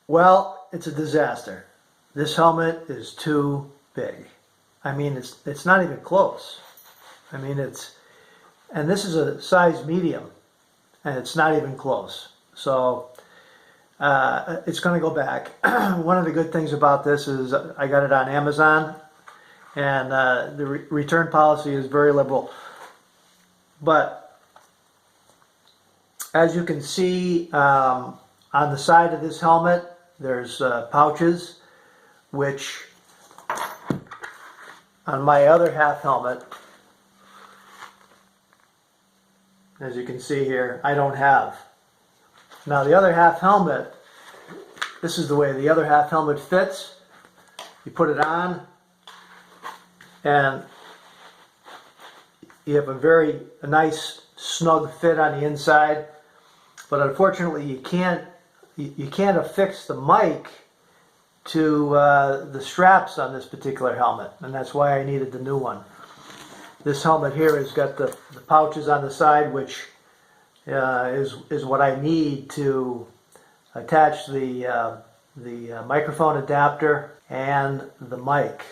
Well, it's a disaster. This helmet is too big. I mean, it's not even close. I mean, and this is a size medium, and it's not even close. So it's going to go back. One of the good things about this is I got it on Amazon, and the return policy is very liberal. But as you can see, on the side of this helmet, there's pouches, which on my other half helmet, as you can see here, I don't have. Now the other half helmet, this is the way the other half helmet fits. You put it on, and you have a nice snug fit on the inside. But unfortunately, you can't affix the mic to the straps on this particular helmet, and that's why I needed the new one. This helmet here has got the pouches on the side, which is what I need to attach the microphone adapter and the mic.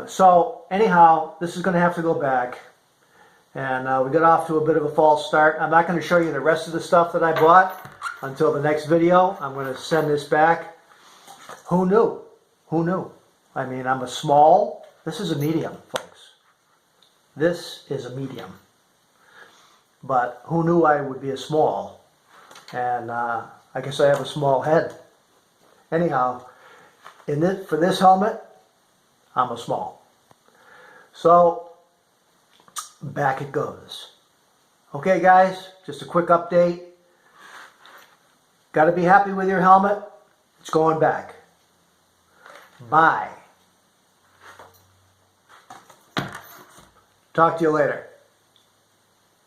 So anyhow, this is going to have to go back, and we got off to a bit of a false start. I'm not going to show you the rest of the stuff that I bought until the next video. I'm going to send this back. Who knew? Who knew? I mean, I'm a small. This is a medium, folks. This is a medium. But who knew I would be a small? And I guess I have a small head. Anyhow, for this helmet, I'm a small. So, back it goes. Okay, guys, just a quick update. Got to be happy with your helmet. It's going back. Bye. Talk to you later.